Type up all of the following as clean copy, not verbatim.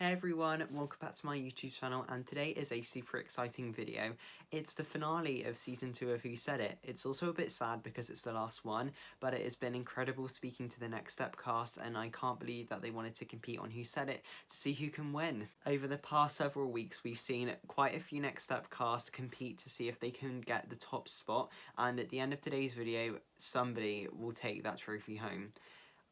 Hey everyone, welcome back to my YouTube channel, and today is a super exciting video. It's the finale of season 2 of Who Said It. It's also a bit sad because it's the last one, but it has been incredible speaking to the Next Step cast, and I can't believe that they wanted to compete on Who Said It to see who can win. Over the past several weeks, we've seen quite a few Next Step cast compete to see if they can get the top spot, and at the end of today's video, somebody will take that trophy home.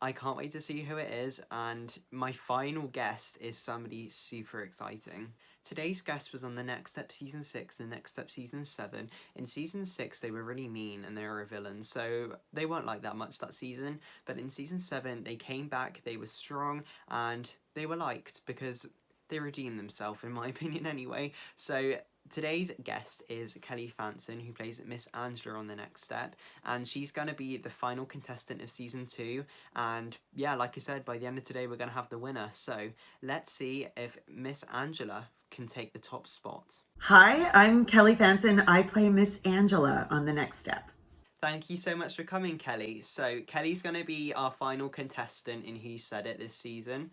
I can't wait to see who it is, and my final guest is somebody super exciting. Today's guest was on the Next Step Season 6 and Next Step Season 7. In Season 6, they were really mean and they were a villain, so they weren't like that much that season. But in Season 7, they came back, they were strong, and they were liked because they redeemed themselves, in my opinion anyway. So today's guest is Kelly FANSON, who plays Miss Angela on the Next Step, and she's going to be the final contestant of Season 2, and yeah, like I said, by the end of today we're going to have the winner, so let's see if Miss Angela can take the top spot. Hi, I'm Kelly FANSON. I play Miss Angela on the Next Step. Thank you so much for coming, Kelly. So Kelly's going to be our final contestant in Who Said It this season.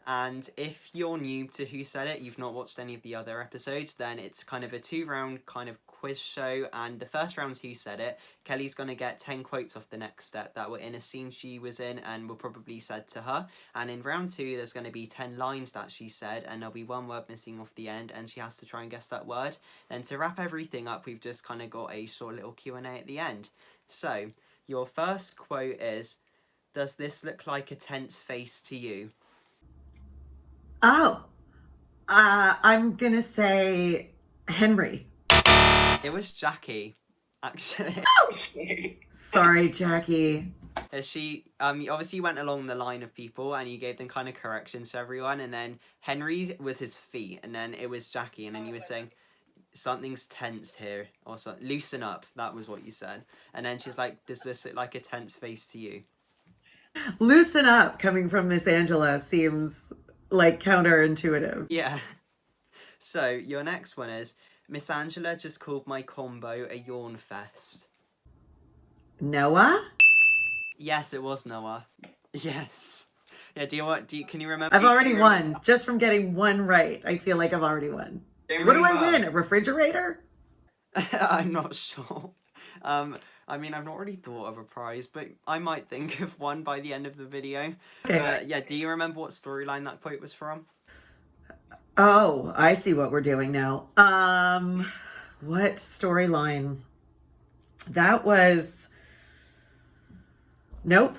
And if you're new to Who Said It, you've not watched any of the other episodes, then it's kind of a 2-round kind of quiz show, and the first round's Who Said It. Kelly's going to get 10 quotes off the Next Step that were in a scene she was in and were probably said to her, and in round 2 there's going to be 10 lines that she said, and there'll be one word missing off the end, and she has to try and guess that word. Then to wrap everything up, we've just kind of got a short little Q&A at the end. So, your first quote is, "Does this look like a tense face to you?" Oh, I'm gonna say Henry. It was Jackie, actually. Oh, sorry, Jackie. She obviously went along the line of people and you gave them kind of corrections to everyone, and then Henry was his feet, and then it was Jackie, and then you were saying something's tense here, or something, loosen up, that was what you said, and then she's like, "Does this look like a tense face to you?" Loosen up coming from Miss Angela seems like counterintuitive. Yeah. So your next one is, "Miss Angela just called my combo a yawn fest." Noah? Yes, it was Noah. Yes. Yeah, can you remember? I've already won just from getting one right. I feel like I've already won. What do I win? A refrigerator? I'm not sure. I mean, I've not really thought of a prize, but I might think of one by the end of the video. Okay. Yeah, do you remember what storyline that quote was from? Oh, I see what we're doing now. What storyline? That was... Nope.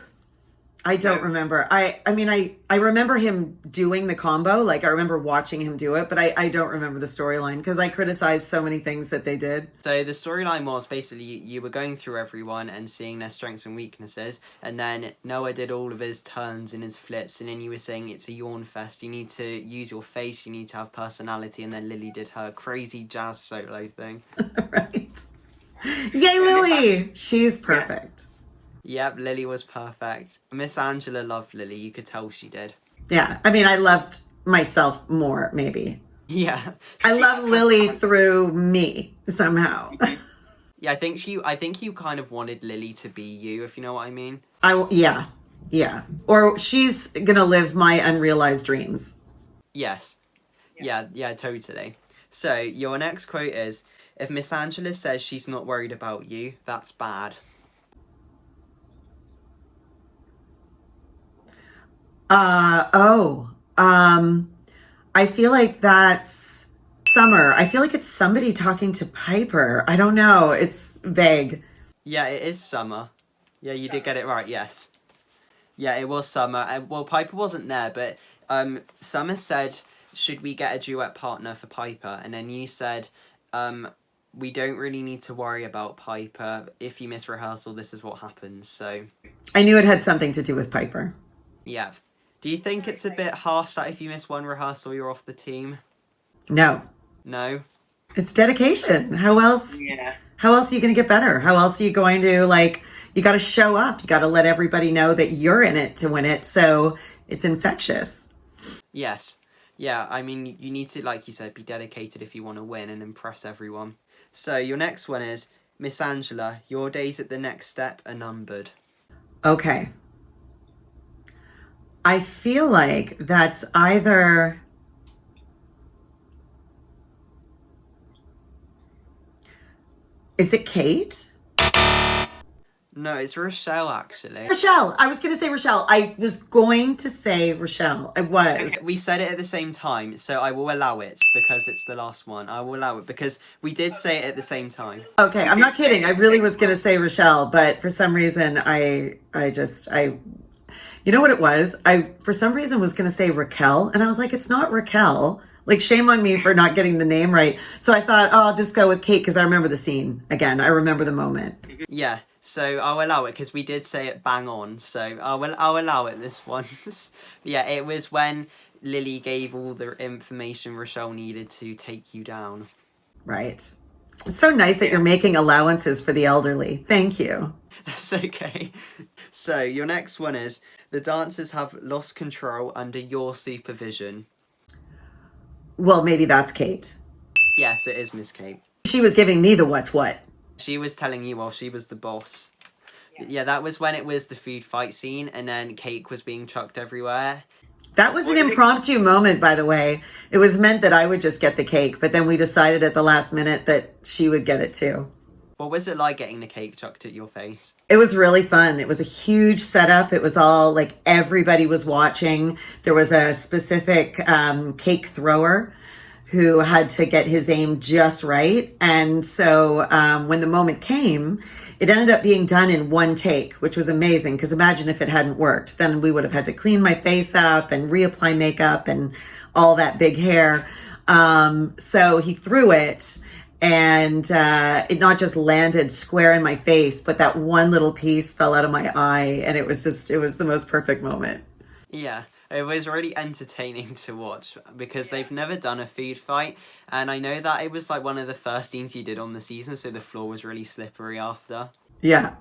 I don't remember. I mean, I remember him doing the combo. Like, I remember watching him do it, but I don't remember the storyline because I criticized so many things that they did. So the storyline was basically you were going through everyone and seeing their strengths and weaknesses, and then Noah did all of his turns and his flips, and then you were saying it's a yawn fest. You need to use your face, you need to have personality, and then Lily did her crazy jazz solo thing. Right. Yay, Lily! She's perfect. Yep, Lily was perfect. Miss Angela loved Lily, you could tell she did. Yeah, I mean, I loved myself more, maybe. Yeah. I love Lily through me, somehow. Yeah, I think you kind of wanted Lily to be you, if you know what I mean. Yeah. Or she's gonna live my unrealized dreams. Yes. Yeah, totally. So, your next quote is, "If Miss Angela says she's not worried about you, that's bad." I feel like that's Summer. I feel like it's somebody talking to Piper. I don't know. It's vague. Yeah, it is Summer. Yeah, you did get it right, yes. Yeah, it was Summer. Well, Piper wasn't there, but Summer said, "Should we get a duet partner for Piper?" And then you said, "We don't really need to worry about Piper. If you miss rehearsal, this is what happens." So I knew it had something to do with Piper. Yeah. Do you think it's a bit harsh that if you miss one rehearsal, you're off the team? No. No? It's dedication. How else? Yeah. How else are you going to get better? How else are you going to, you got to show up. You got to let everybody know that you're in it to win it. So it's infectious. Yes. Yeah, I mean, you need to, like you said, be dedicated if you want to win and impress everyone. So your next one is, "Miss Angela, your days at the Next Step are numbered." Okay. I feel like that's either Is it Kate? No, it's Rochelle, actually. Rochelle. I was going to say Rochelle. I was going to say Rochelle. I was. Okay, we said it at the same time, so I will allow it because it's the last one. I will allow it because we did say it at the same time. Okay, I'm not kidding. I really was going to say Rochelle, but for some reason, you know what it was? I, for some reason, was going to say Raquel, and I was like, it's not Raquel. Like, shame on me for not getting the name right. So I thought, oh, I'll just go with Kate because I remember the scene. Again, I remember the moment. Yeah, so I'll allow it because we did say it bang on. So I'll allow it this one. Yeah, it was when Lily gave all the information Rochelle needed to take you down. Right. It's so nice that you're making allowances for the elderly. Thank you. That's okay. So your next one is, the dancers have lost control under your supervision. Well, maybe that's Kate. Yes, it is Miss Kate. She was giving me the what's what. She was telling you while she was the boss. Yeah, that was when it was the food fight scene and then cake was being chucked everywhere. That was an impromptu moment, by the way. It was meant that I would just get the cake, but then we decided at the last minute that she would get it too. What was it like getting the cake chucked at your face? It was really fun. It was a huge setup. It was all like everybody was watching. There was a specific cake thrower who had to get his aim just right. And so when the moment came, it ended up being done in one take, which was amazing. Because imagine if it hadn't worked, then we would have had to clean my face up and reapply makeup and all that big hair. So he threw it, and it not just landed square in my face, but that one little piece fell out of my eye, and it was the most perfect moment. Yeah, it was really entertaining to watch because they've never done a food fight, and I know that it was like one of the first scenes you did on the season, so the floor was really slippery after. Yeah,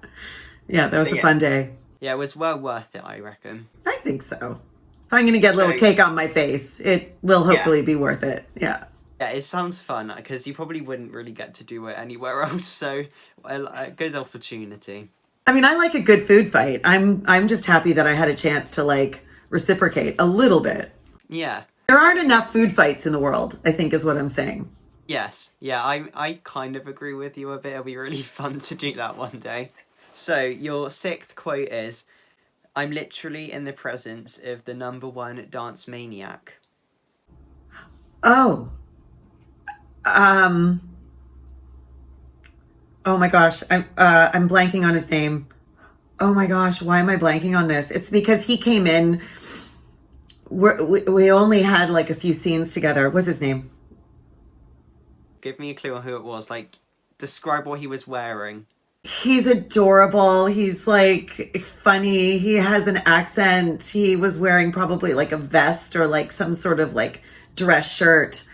that was a fun day. Yeah, it was well worth it, I reckon. I think so. If I'm going to get a little cake on my face, it will hopefully be worth it. Yeah. Yeah, it sounds fun because you probably wouldn't really get to do it anywhere else, so a good opportunity. I mean, I like a good food fight. I'm just happy that I had a chance to like reciprocate a little bit. Yeah. There aren't enough food fights in the world, I think is what I'm saying. Yes. Yeah, I kind of agree with you a bit. It'll be really fun to do that one day. So your sixth quote is, I'm literally in the presence of the #1 dance maniac. Oh. Oh my gosh, I'm blanking on his name. Oh my gosh, why am I blanking on this? It's because he came in. We only had like a few scenes together. What's his name? Give me a clue on who it was. Like, describe what he was wearing. He's adorable. He's like funny. He has an accent. He was wearing probably like a vest or like some sort of like dress shirt.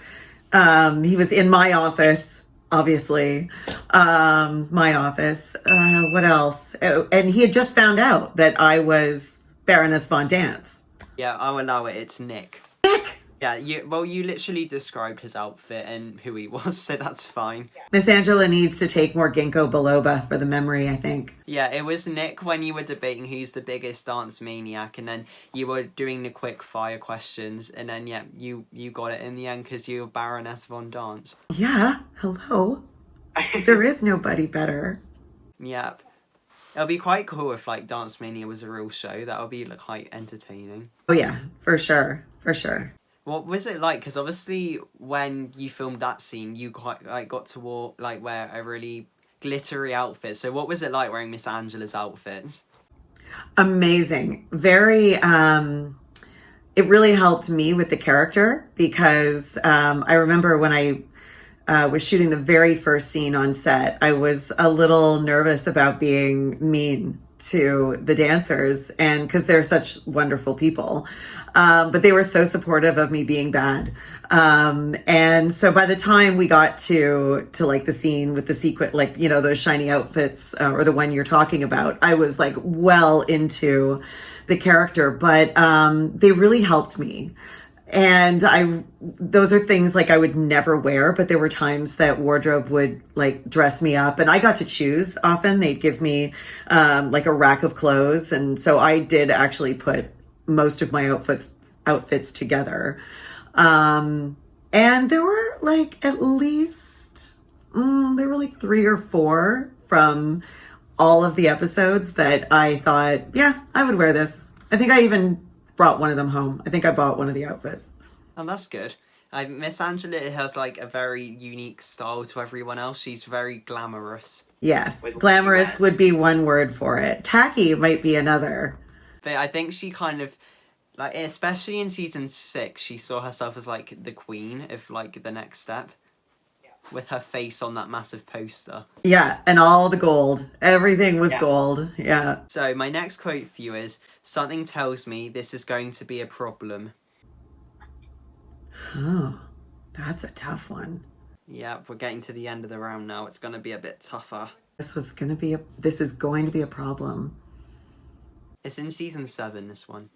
He was in my office, obviously. My office. What else? And he had just found out that I was Baroness Von Dance. Yeah, I'll allow it. It's Nick. Nick! Yeah, you literally described his outfit and who he was, so that's fine. Miss Angela needs to take more ginkgo biloba for the memory, I think. Yeah, it was Nick when you were debating who's the biggest dance maniac, and then you were doing the quick fire questions, and then, yeah, you got it in the end because you're Baroness Von Dance. Yeah, hello. There is nobody better. Yep. It'll be quite cool if, like, Dance Mania was a real show. That would be, like, quite entertaining. Oh, yeah, for sure. For sure. What was it like? Because obviously when you filmed that scene, you quite got to wear a really glittery outfit. So what was it like wearing Miss Angela's outfits? Amazing. Very, it really helped me with the character because I remember when I was shooting the very first scene on set, I was a little nervous about being mean to the dancers, and because they're such wonderful people. But they were so supportive of me being bad. And so by the time we got to like the scene with the sequin, like, you know, those shiny outfits, or the one you're talking about, I was like well into the character, but they really helped me. And those are things like I would never wear, but there were times that wardrobe would like dress me up, and I got to choose often. They'd give me like a rack of clothes. And so I did actually put most of my outfits together. And there were like at least there were like 3 or 4 from all of the episodes that I thought, yeah, I would wear this. I think I even brought one of them home. I think I bought one of the outfits. Oh, that's good. Miss Angela has like a very unique style to everyone else. She's very glamorous. Yes, glamorous would be one word for it. Tacky might be another. But I think she kind of, like, especially in season 6, she saw herself as like the queen of like the next step. With her face on that massive poster. Yeah, and all the gold. Everything was gold. Yeah. So my next quote for you is, "Something tells me this is going to be a problem." Oh, that's a tough one. Yeah, we're getting to the end of the round now. It's going to be a bit tougher. This is going to be a problem. It's in season 7, this one.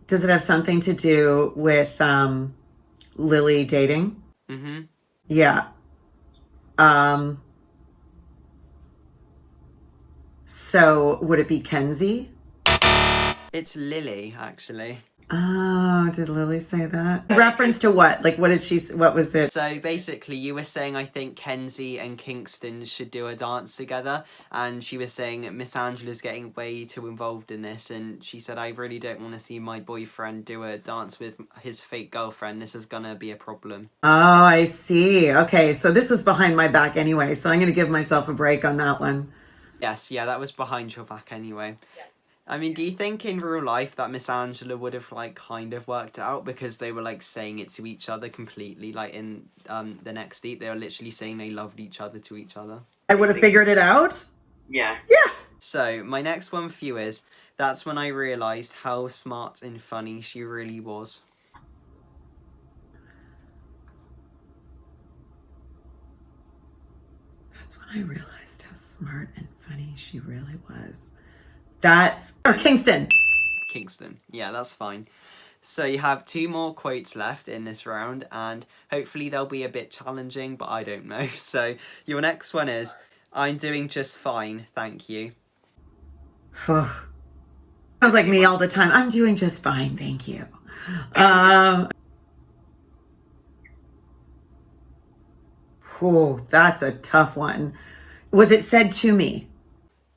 Does it have something to do with Lily dating? Mm-hmm. Yeah. So would it be Kenzie? It's Lily, actually. Oh, did Lily say that? Reference to what? Like, what was it? So basically, you were saying, I think Kenzie and Kingston should do a dance together. And she was saying Miss Angela's getting way too involved in this. And she said, I really don't want to see my boyfriend do a dance with his fake girlfriend. This is going to be a problem. Oh, I see. Okay, so this was behind my back anyway. So I'm going to give myself a break on that one. Yes, yeah, that was behind your back anyway. I mean, do you think in real life that Miss Angela would have, like, kind of worked it out? Because they were, like, saying it to each other completely. Like, in the next deep, they were literally saying they loved each other to each other. I would have figured it out? Yeah. Yeah. So, my next one for you is, that's when I realised how smart and funny she really was. That's when I realized how smart and funny she really was. Kingston. Kingston. Yeah, that's fine. So you have 2 more quotes left in this round, and hopefully they'll be a bit challenging, but I don't know. So your next one is, I'm doing just fine, thank you. Sounds like me all the time. I'm doing just fine, thank you. That's a tough one. Was it said to me?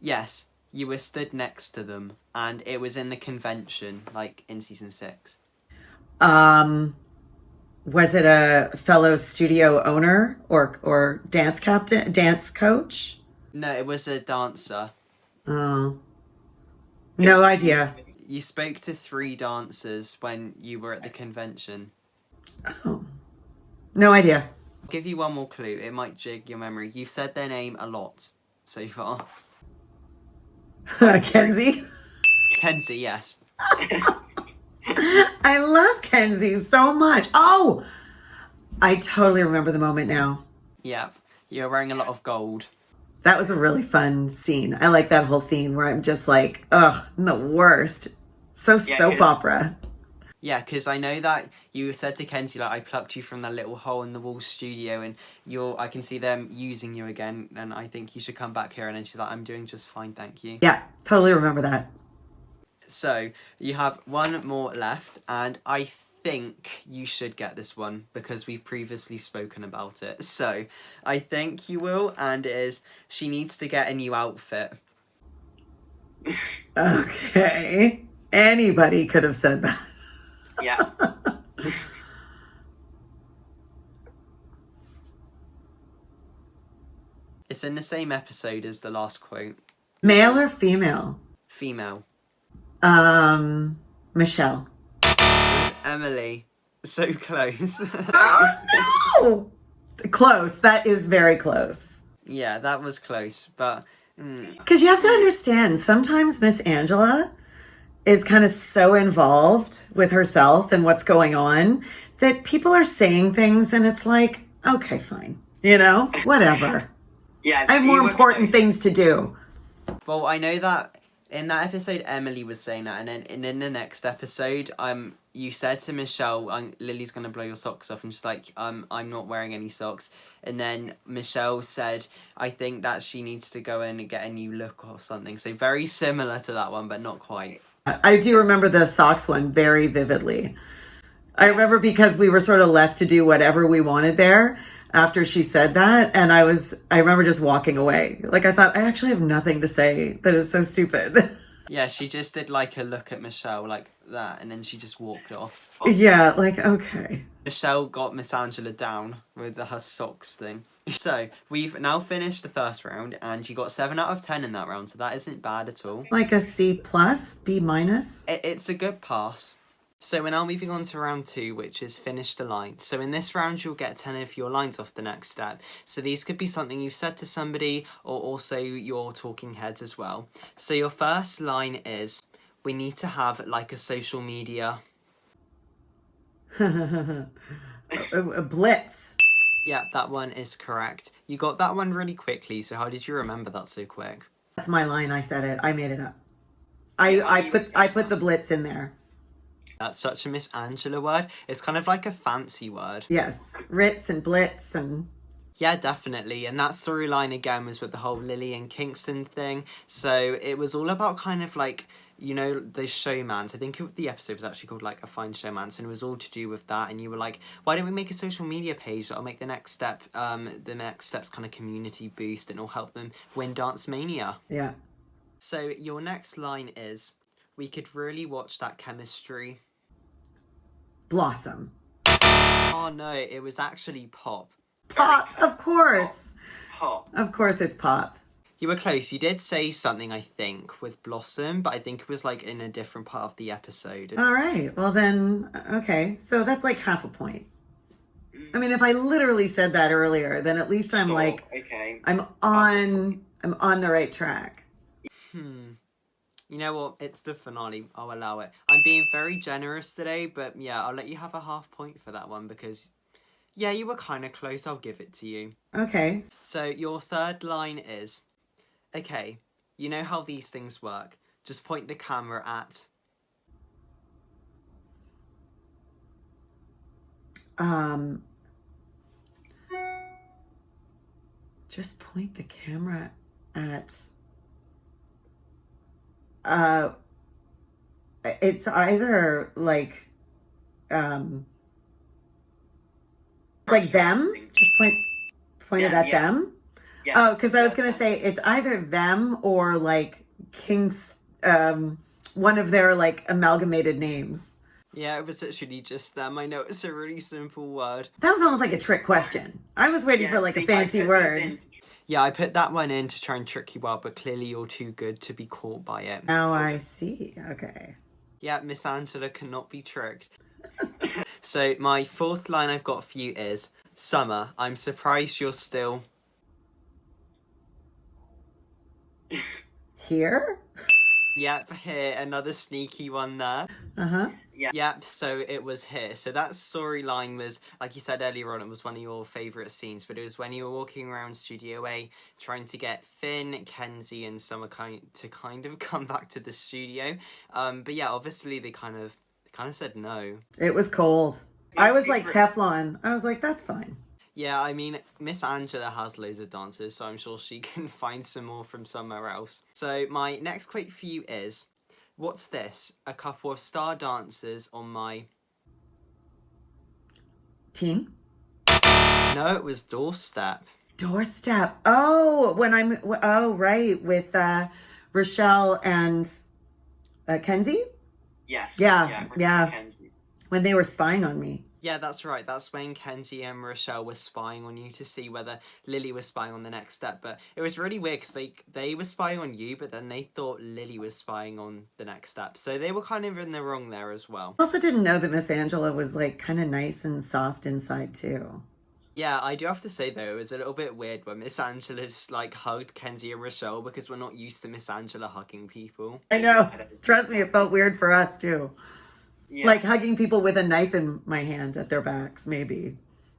Yes. You were stood next to them, and it was in the convention, like in season 6. Was it a fellow studio owner or dance coach? No, it was a dancer. Oh, no idea. You spoke to 3 dancers when you were at the convention. Oh, no idea. I'll give you one more clue. It might jig your memory. You've said their name a lot so far. Kenzie? Kenzie, yes. I love Kenzie so much. Oh, I totally remember the moment now. Yeah, you're wearing a lot of gold. That was a really fun scene. I like that whole scene where I'm just like, ugh, I'm the worst. So soap opera. Yeah, because I know that you said to Kenzie, like, I plucked you from that little hole in the wall studio, and I can see them using you again, and I think you should come back here. And then she's like, I'm doing just fine, thank you. Yeah, totally remember that. So, you have 1 more left, and I think you should get this one, because we've previously spoken about it. So, I think you will, and it is, she needs to get a new outfit. Okay. Anybody could have said that. Yeah. It's in the same episode as the last quote. Male or female? Female. Michelle. It was Emily. So close. Oh, no! Close. That is very close. Yeah, that was close, but... Because you have to understand, sometimes Miss Angela is kind of so involved with herself and what's going on that people are saying things and it's like, okay, fine. You know, whatever. Yeah, I have more important things to do. Well, I know that in that episode, Emily was saying that, and then in the next episode, you said to Michelle, Lily's going to blow your socks off, and she's like, I'm not wearing any socks. And then Michelle said, I think that she needs to go in and get a new look or something. So very similar to that one, but not quite. I do remember the socks one very vividly. I remember because we were sort of left to do whatever we wanted there. after she said that. And I remember just walking away. Like, I thought, I actually have nothing to say. That is so stupid. Yeah, she just did like a look at Michelle like that, and then she just walked off. Yeah, like, okay. Michelle got Miss Angela down with her socks thing. So, we've now finished the first round, and you got 7 out of 10 in that round, so that isn't bad at all. Like a C plus, B minus. It's a good pass. So we're now moving on to round 2, which is finish the line. So in this round, you'll get 10 of your lines off the next step. So these could be something you've said to somebody, or also your talking heads as well. So your first line is, we need to have like a social media. A Blitz. Yeah, that one is correct. You got that one really quickly, so how did you remember that so quick? That's my line. I said it. I made it up. I put the Blitz in there. That's such a Miss Angela word. It's kind of like a fancy word. Yes. Ritz and Blitz and... Yeah, definitely. And that storyline again was with the whole Lily and Kingston thing. So it was all about kind of like, you know, the showmans. I think the episode was actually called like A Fine Showmans, and it was all to do with that. And you were like, why don't we make a social media page that'll make the next step's kind of community boost, and it'll help them win Dance Mania. Yeah. So your next line is, we could really watch that chemistry. Blossom. Oh no, it was actually Pop. Pop, of course. Pop. Of course it's Pop. You were close. You did say something, I think, with Blossom, but I think it was like in a different part of the episode. All right. Well then, okay. So that's like half a point. I mean, if I literally said that earlier, then at least I'm like, okay. I'm on the right track. You know what? It's the finale. I'll allow it. I'm being very generous today, but yeah, I'll let you have a half point for that one because, yeah, you were kind of close. I'll give it to you. Okay. So your third line is, okay, you know how these things work. Just point the camera at... Just point the camera at... It's either like, like them. Just point it at them. Yes. Oh, because I was gonna say it's either them or like one of their like amalgamated names. Yeah, it was actually just them. I know it's a really simple word. That was almost like a trick question. I was waiting for like a fancy word. Yeah, I put that one in to try and trick you out, but clearly you're too good to be caught by it. Oh, I see. Okay. Yeah, Miss Angela cannot be tricked. So my fourth line I've got for you is, Summer, I'm surprised you're still... Here? Yep, here, another sneaky one there. Uh-huh. Yeah. Yep, so it was here. So that storyline was, like you said earlier on, it was one of your favourite scenes, but it was when you were walking around Studio A trying to get Finn, Kenzie and Summer to kind of come back to the studio. But yeah, obviously they kind of said no. It was cold. I was like Teflon. I was like, that's fine. Yeah, I mean, Miss Angela has loads of dancers, so I'm sure she can find some more from somewhere else. So my next quote for you is, what's this? A couple of star dancers on my... Team? No, it was Doorstep. Doorstep. Oh, right, with Rochelle and Kenzie? Yes. Yeah. Kenzie. When they were spying on me. Yeah, that's right. That's when Kenzie and Rochelle were spying on you to see whether Lily was spying on the next step. But it was really weird because they were spying on you, but then they thought Lily was spying on the next step. So they were kind of in the wrong there as well. I also didn't know that Miss Angela was like kind of nice and soft inside too. Yeah, I do have to say though, it was a little bit weird when Miss Angela's like hugged Kenzie and Rochelle because we're not used to Miss Angela hugging people. I know. Trust me, it felt weird for us too. Yeah. Like hugging people with a knife in my hand at their backs, maybe.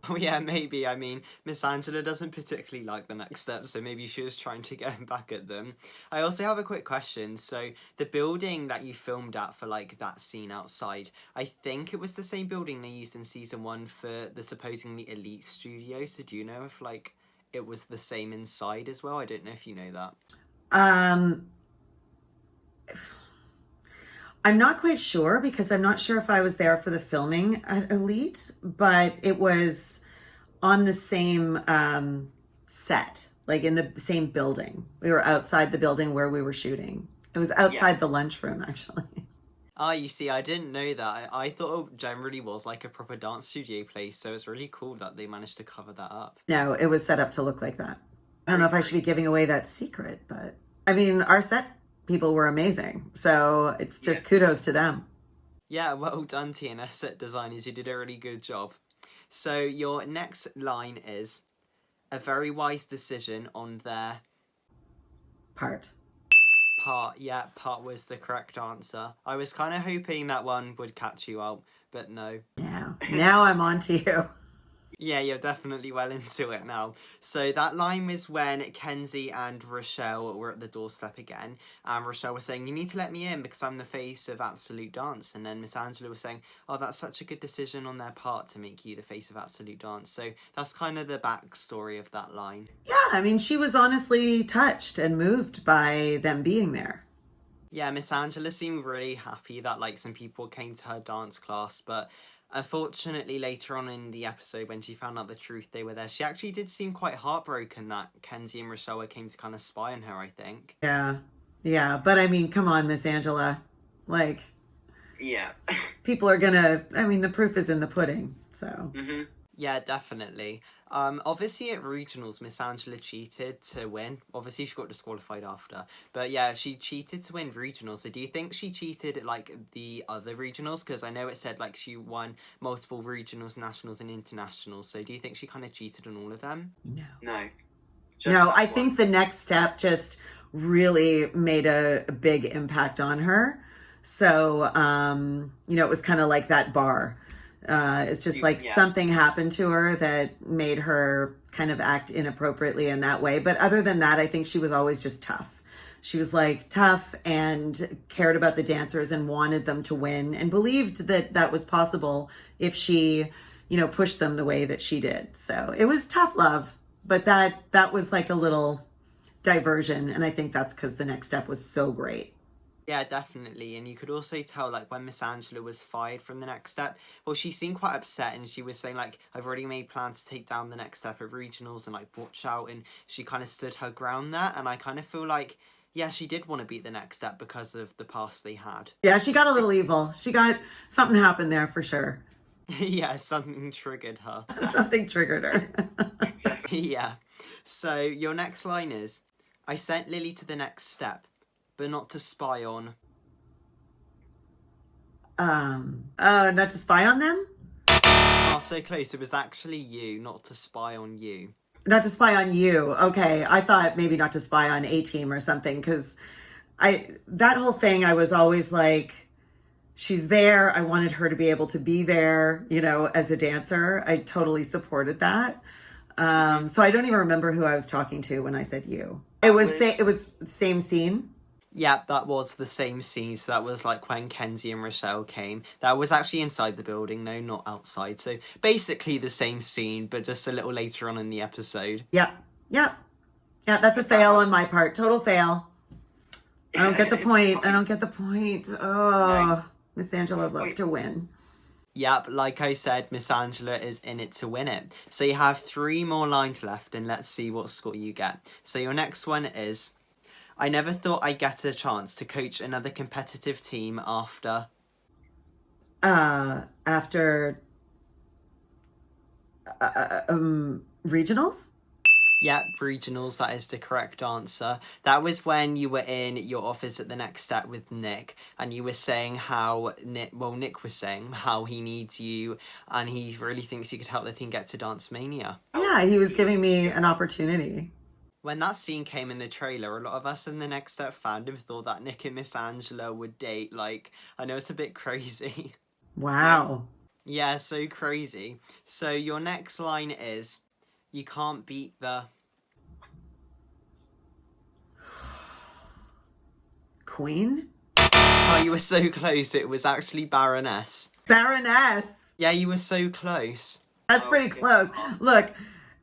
Oh yeah, maybe. I mean, Miss Angela doesn't particularly like the next step, so maybe she was trying to get back at them. I also have a quick question. So the building that you filmed at for like that scene outside, I think it was the same building they used in season 1 for the supposedly elite studio. So do you know if like it was the same inside as well? I don't know if you know that. I'm not quite sure because I'm not sure if I was there for the filming at Elite, but it was on the same set, like in the same building. We were outside the building where we were shooting. It was outside the lunchroom, actually. Ah, you see, I didn't know that. I thought it generally was like a proper dance studio place, so it's really cool that they managed to cover that up. No, it was set up to look like that. I don't know if I should be giving away that secret, but I mean, our set people were amazing. So it's just kudos to them. Yeah, well done, TNS set designers. You did a really good job. So your next line is, a very wise decision on their Part. Yeah, part was the correct answer. I was kind of hoping that one would catch you out, but no. Yeah. Now I'm on to you. Yeah, you're definitely well into it now. So that line was when Kenzie and Rochelle were at the doorstep again, and Rochelle was saying, you need to let me in because I'm the face of Absolute Dance. And then Miss Angela was saying, oh, that's such a good decision on their part to make you the face of Absolute Dance. So that's kind of the backstory of that line. Yeah, I mean, she was honestly touched and moved by them being there. Yeah, Miss Angela seemed really happy that like some people came to her dance class, but unfortunately, later on in the episode, when she found out the truth they were there, she actually did seem quite heartbroken that Kenzie and Rochelle came to kind of spy on her, I think. Yeah. But I mean, come on, Miss Angela. Like, yeah. People are gonna, I mean, the proof is in the pudding, so. Mm-hmm. Yeah, definitely. Obviously at regionals, Miss Angela cheated to win. Obviously she got disqualified after. But yeah, she cheated to win regionals. So do you think she cheated at like the other regionals? Because I know it said like she won multiple regionals, nationals and internationals. So do you think she kind of cheated on all of them? No. No, I think the next step just really made a big impact on her. So, it was kind of like that bar. It's just like something happened to her that made her kind of act inappropriately in that way. But other than that, I think she was always just tough. She was like tough and cared about the dancers and wanted them to win and believed that that was possible if she, pushed them the way that she did. So it was tough love, but that was like a little diversion. And I think that's because the next step was so great. Yeah, definitely. And you could also tell, like, when Miss Angela was fired from the next step, well, she seemed quite upset and she was saying, like, I've already made plans to take down the next step at regionals and, like, watch out. And she kind of stood her ground there. And I kind of feel like, yeah, she did want to beat the next step because of the past they had. Yeah, she got a little evil. Something happened there for sure. Yeah, something triggered her. Something triggered her. Yeah. So your next line is, I sent Lily to the next step, but not to spy on. Not to spy on them? Oh, so close. It was actually you, not to spy on you. Not to spy on you. Okay. I thought maybe not to spy on A-Team or something, because that whole thing, I was always like, she's there. I wanted her to be able to be there, as a dancer. I totally supported that. So I don't even remember who I was talking to when I said you. It was the same scene. Yeah, that was the same scene. So that was like when Kenzie and Rochelle came. That was actually inside the building, no, not outside. So basically the same scene, but just a little later on in the episode. Yeah, that's a fail on my part. Total fail. I don't get the point. Oh, Miss Angela loves to win. Yep, like I said, Miss Angela is in it to win it. So you have 3 more lines left, and let's see what score you get. So your next one is, I never thought I'd get a chance to coach another competitive team after... Regionals? Yeah, regionals, that is the correct answer. That was when you were in your office at the next step with Nick, and you were saying how Nick was saying how he needs you and he really thinks you could help the team get to Dance Mania. Yeah, he was giving me an opportunity. When that scene came in the trailer, a lot of us in the Next Step fandom thought that Nick and Miss Angela would date. Like, I know it's a bit crazy. Wow. Yeah, so crazy. So your next line is, you can't beat the... Queen? Oh, you were so close. It was actually Baroness. Baroness. Yeah, you were so close. That's pretty close. Look,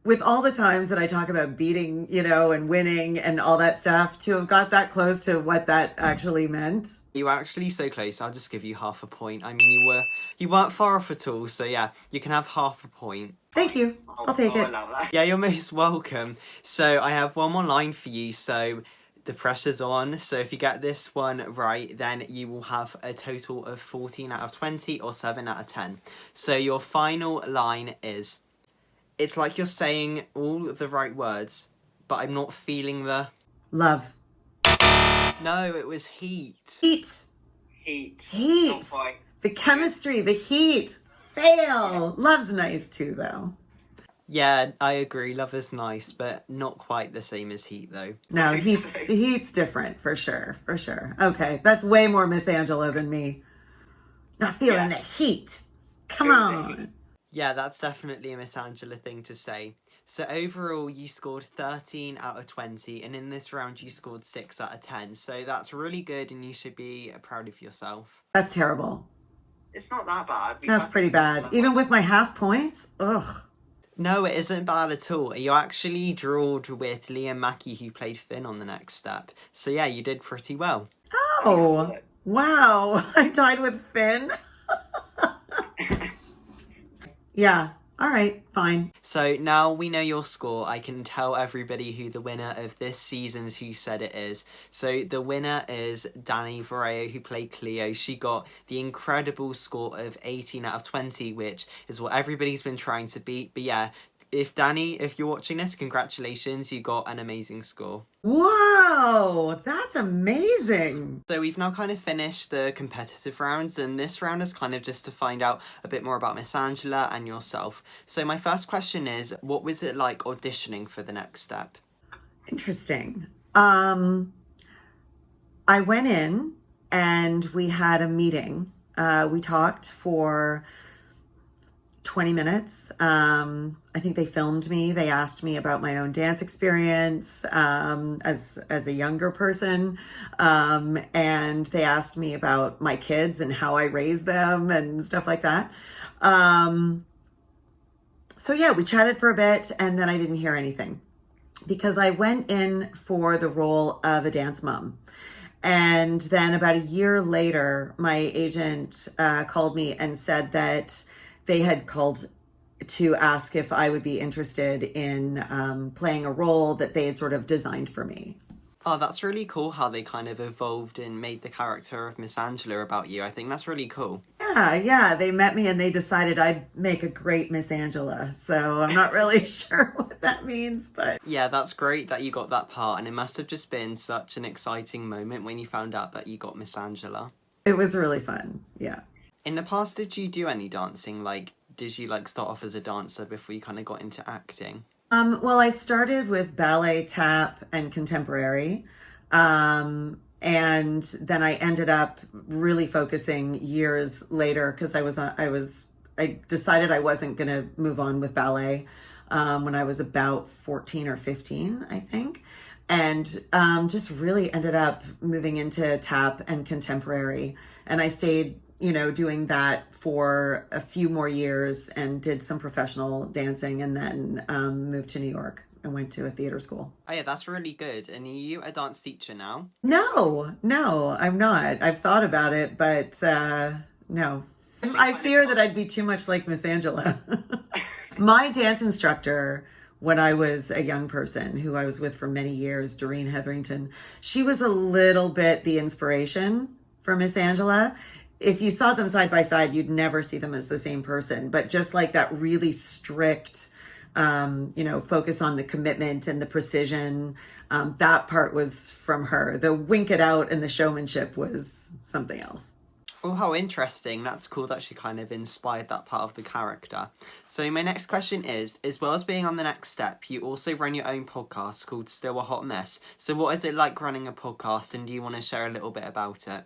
with all the times that I talk about beating, and winning and all that stuff, to have got that close to what that actually meant. You were actually so close. I'll just give you half a point. I mean, you weren't far off at all. So yeah, you can have half a point. Thank you. I'll take it. Yeah, you're most welcome. So I have one more line for you. So the pressure's on. So if you get this one right, then you will have a total of 14 out of 20 or 7 out of 10. So your final line is, it's like you're saying all the right words, but I'm not feeling the... Love. No, it was heat. Heat. Heat. Heat. The chemistry, the heat. Fail. Love's nice too, though. Yeah, I agree. Love is nice, but not quite the same as heat, though. No, heat's different, for sure. Okay, that's way more Miss Angela than me. Not feeling the heat. Come on. Yeah, that's definitely a Miss Angela thing to say. So overall, you scored 13 out of 20, and in this round, you scored 6 out of 10. So that's really good, and you should be proud of yourself. That's terrible. It's not that bad. That's pretty bad. Even with my half points? Ugh. No, it isn't bad at all. You actually drawed with Liam Mackey, who played Finn on the next step. So yeah, you did pretty well. Oh, wow. I tied with Finn. Yeah. All right, fine. So now we know your score. I can tell everybody who the winner of this season's Who Said It is. So the winner is Danny Vareo, who played Cleo. She got the incredible score of 18 out of 20, which is what everybody's been trying to beat. But yeah, if you're watching this, congratulations, you got an amazing score. Wow, that's amazing. So we've now kind of finished the competitive rounds, and this round is kind of just to find out a bit more about Miss Angela and yourself. So my first question is, what was it like auditioning for the next step? Interesting. I went in and we had a meeting. We talked for 20 minutes. I think they filmed me. They asked me about my own dance experience as a younger person. And they asked me about my kids and how I raised them and stuff like that. So yeah, we chatted for a bit and then I didn't hear anything because I went in for the role of a dance mom. And then about a year later, my agent called me and said that they had called to ask if I would be interested in playing a role that they had sort of designed for me. Oh, that's really cool how they kind of evolved and made the character of Miss Angela about you. I think that's really cool. Yeah. They met me and they decided I'd make a great Miss Angela. So I'm not really sure what that means, but... Yeah, that's great that you got that part. And it must have just been such an exciting moment when you found out that you got Miss Angela. It was really fun, yeah. In the past, did you do any dancing? Did you start off as a dancer before you kind of got into acting? Well, I started with ballet, tap, and contemporary. And then I ended up really focusing years later because I decided I wasn't going to move on with ballet when I was about 14 or 15, I think. And just really ended up moving into tap and contemporary. And I stayed doing that for a few more years and did some professional dancing and then moved to New York and went to a theater school. Oh yeah, that's really good. And are you a dance teacher now? No, I'm not. I've thought about it, but no. I fear that I'd be too much like Miss Angela. My dance instructor, when I was a young person, who I was with for many years, Doreen Hetherington, she was a little bit the inspiration for Miss Angela. If you saw them side by side, you'd never see them as the same person, but just like that really strict, focus on the commitment and the precision. That part was from her. The wink it out and the showmanship was something else. Oh, how interesting. That's cool that she kind of inspired that part of the character. So my next question is, as well as being on the next step, you also run your own podcast called Still a Hot Mess. So what is it like running a podcast, and do you want to share a little bit about it?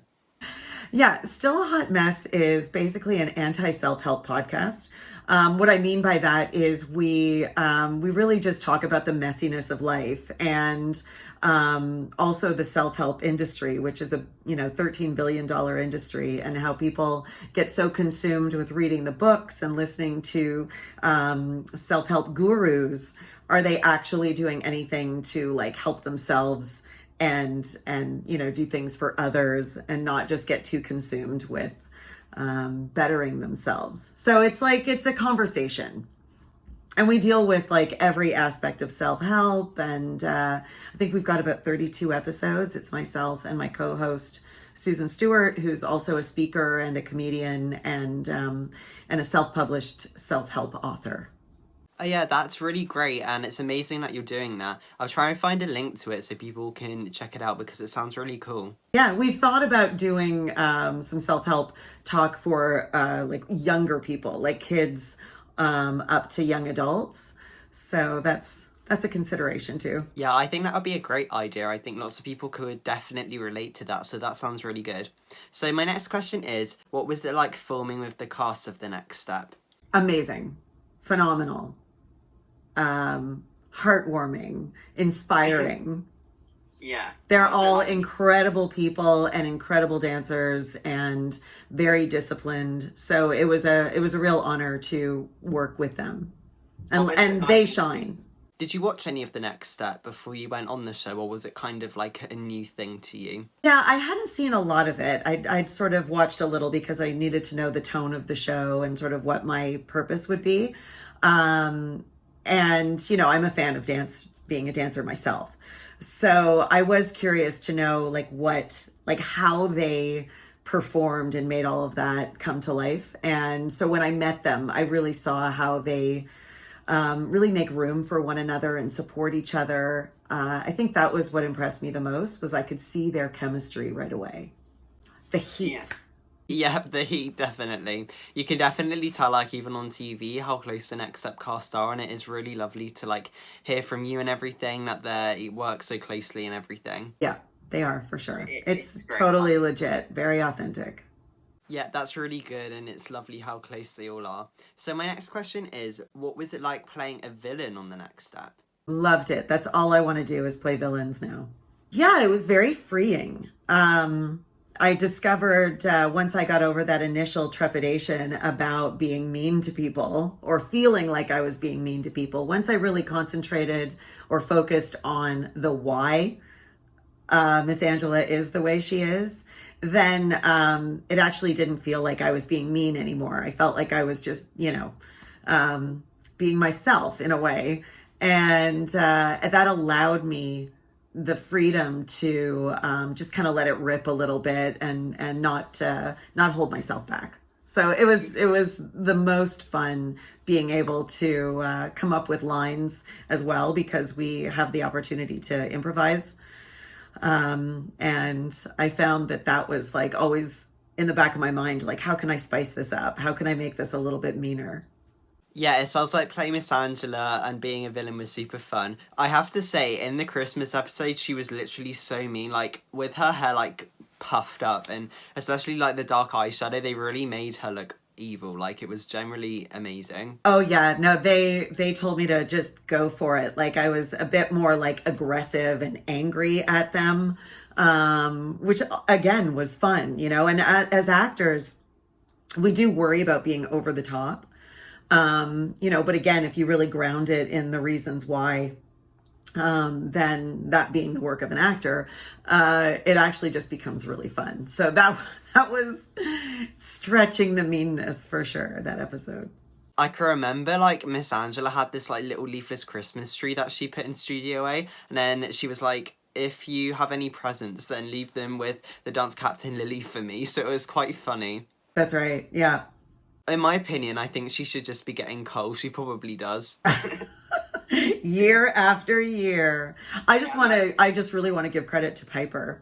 Yeah, Still a Hot Mess is basically an anti-self-help podcast. What I mean by that is we really just talk about the messiness of life, and also the self-help industry, which is a $13 billion industry, and how people get so consumed with reading the books and listening to self-help gurus. Are they actually doing anything to like help themselves and do things for others, and not just get too consumed with bettering themselves? So it's a conversation, and we deal with like every aspect of self-help. And I think we've got about 32 episodes. It's myself and my co-host Susan Stewart, who's also a speaker and a comedian, and a self-published self-help author. Oh yeah, that's really great, and it's amazing that you're doing that. I'll try and find a link to it so people can check it out, because it sounds really cool. Yeah, we've thought about doing some self-help talk for like younger people, like kids up to young adults. So that's a consideration too. Yeah, I think that would be a great idea. I think lots of people could definitely relate to that, so that sounds really good. So my next question is, what was it like filming with the cast of The Next Step? Amazing, phenomenal, heartwarming, inspiring. Yeah. They're all incredible people and incredible dancers and very disciplined. So it was a real honor to work with them. And they shine. Did you watch any of The Next Step before you went on the show, or was it kind of like a new thing to you? Yeah, I hadn't seen a lot of it. I'd sort of watched a little because I needed to know the tone of the show and sort of what my purpose would be. And, I'm a fan of dance, being a dancer myself. So I was curious to know how they performed and made all of that come to life. And so when I met them, I really saw how they really make room for one another and support each other. I think that was what impressed me the most, was I could see their chemistry right away. The heat. Yeah. Yeah, the heat, definitely. You can definitely tell, like, even on TV, how close the Next Step cast are, and it is really lovely to, like, hear from you and everything, that they work so closely and everything. Yeah, they are, for sure. It's great. totally legit, very authentic. Yeah, that's really good, and it's lovely how close they all are. So my next question is, what was it like playing a villain on The Next Step? Loved it. That's all I want to do is play villains now. Yeah, it was very freeing. I discovered once I got over that initial trepidation about being mean to people, or feeling like I was being mean to people, once I really concentrated or focused on the why Miss Angela is the way she is, then it actually didn't feel like I was being mean anymore. I felt like I was just, being myself in a way. And that allowed me the freedom to just kind of let it rip a little bit and not hold myself back. So it was the most fun being able to come up with lines as well, because we have the opportunity to improvise. And I found that was like always in the back of my mind, like, how can I spice this up? How can I make this a little bit meaner? Yeah, it sounds like playing Miss Angela and being a villain was super fun. I have to say, in the Christmas episode, she was literally so mean, like, with her hair, like, puffed up, and especially, like, the dark eyeshadow, they really made her look evil. Like, it was generally amazing. Oh, yeah. No, they told me to just go for it. Like, I was a bit more, like, aggressive and angry at them, which, again, was fun, and as actors, we do worry about being over the top. But again, if you really ground it in the reasons why, then that being the work of an actor, it actually just becomes really fun. So that was stretching the meanness for sure, that episode. I can remember, like, Miss Angela had this, like, little leafless Christmas tree that she put in Studio A, and then she was like, if you have any presents, then leave them with the dance captain Lily for me. So it was quite funny. That's right. Yeah. In my opinion, I think she should just be getting coal. She probably does. Year after year. I just really want to give credit to Piper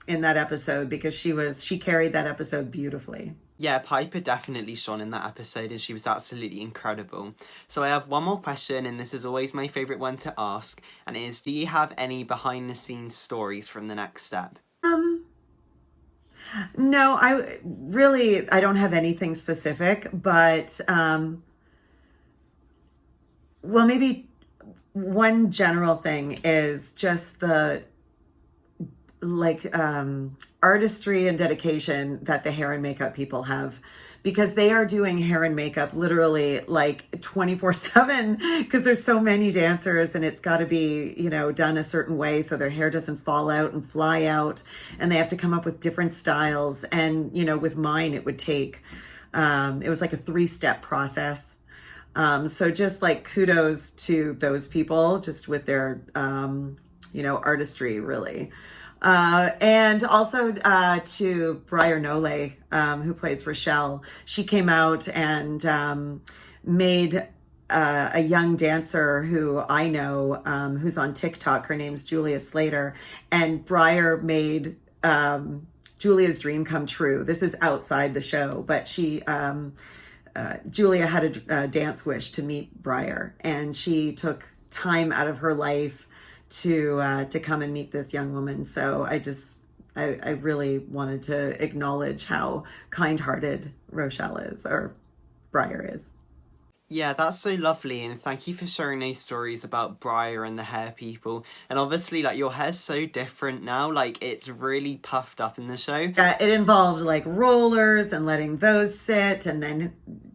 in that episode, because she carried that episode beautifully. Yeah, Piper definitely shone in that episode, and she was absolutely incredible. So I have one more question, and this is always my favourite one to ask, and it is, do you have any behind-the-scenes stories from The Next Step? No, I don't have anything specific, but well, maybe one general thing is just the artistry and dedication that the hair and makeup people have, because they are doing hair and makeup literally like 24/7, because there's so many dancers and it's got to be, done a certain way so their hair doesn't fall out and fly out, and they have to come up with different styles. And with mine it would take it was like a 3-step process. So just like kudos to those people just with their artistry, really. And also to Briar Nole, who plays Rochelle. She came out and made a young dancer who I know, who's on TikTok. Her name's Julia Slater. And Briar made Julia's dream come true. This is outside the show, but Julia had a dance wish to meet Briar, and she took time out of her life to come and meet this young woman. So I really wanted to acknowledge how kind-hearted Rochelle is, or Briar is. Yeah, that's so lovely, and thank you for sharing those stories about Briar and the hair people. And obviously, like, your hair's so different now, like, it's really puffed up in the show. It involved, like, rollers and letting those sit, and then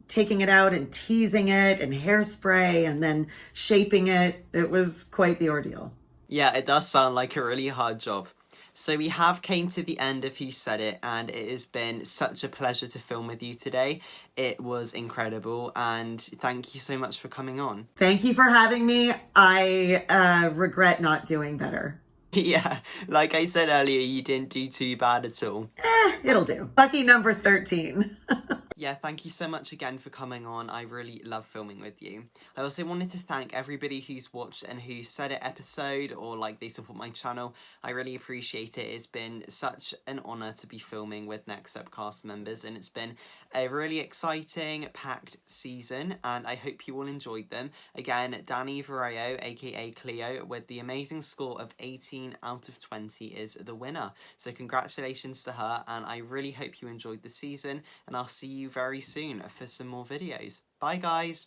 taking it out and teasing it, and hairspray, and then shaping it. It was quite the ordeal. Yeah, it does sound like a really hard job. So we have came to the end of Who Said It, and it has been such a pleasure to film with you today. It was incredible, and thank you so much for coming on. Thank you for having me. I regret not doing better. Yeah, like I said earlier, you didn't do too bad at all. It'll do. Lucky number 13. Yeah, thank you so much again for coming on. I really love filming with you. I also wanted to thank everybody who's watched and Who Said It episode, or like they support my channel. I really appreciate it. It's been such an honour to be filming with Next Up cast members, and it's been a really exciting, packed season, and I hope you all enjoyed them. Again, Danny Vareo, aka Cleo, with the amazing score of 18 out of 20 is the winner. So congratulations to her, and I really hope you enjoyed the season, and I'll see you very soon for some more videos. Bye guys!